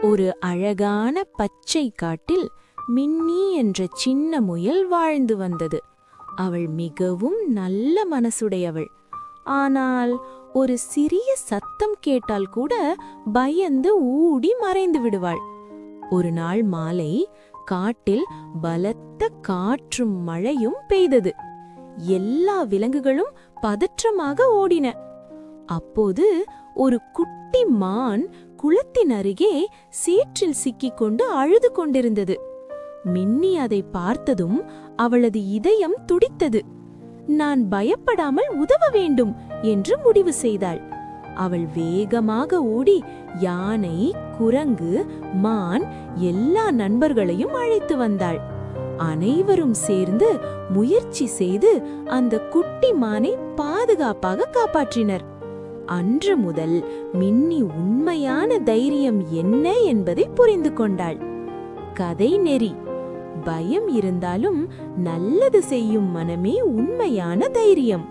ஒரு அழகான பச்சை காட்டில் மின்னி என்ற சின்ன முயல் வாழ்ந்து வந்தது. அவள் மிகவும் நல்ல மனசுடையவள். ஆனால் ஒரு சிறிய சத்தம் கேட்டால் கூட பயந்து ஊடி மறைந்து விடுவாள். ஒரு நாள் மாலை காட்டில் பலத்த காற்றும் மழையும் பெய்தது. எல்லா விலங்குகளும் பதற்றமாக ஓடின. அப்போது ஒரு குட்டி மான் குளத்தின் அருகே சேற்றில் சிக்கிக்கொண்டு அழுது கொண்டிருந்தது. மின்னி அதை பார்த்ததும் அவளது இதயம் துடித்தது. நான் பயப்படாமல் உதவ வேண்டும் என்று முடிவு செய்தாள். அவள் வேகமாக ஓடி யானை, குரங்கு, மான் எல்லா நண்பர்களையும் அழைத்து வந்தாள். அனைவரும் சேர்ந்து முயற்சி செய்து அந்த குட்டி மானை பாதுகாப்பாக காப்பாற்றினர். அன்று முதல் மின்னி உண்மையான தைரியம் என்ன என்பதை புரிந்து கொண்டாள். கதை நெறி: பயம் இருந்தாலும் நல்லது செய்யும் மனமே உண்மையான தைரியம்.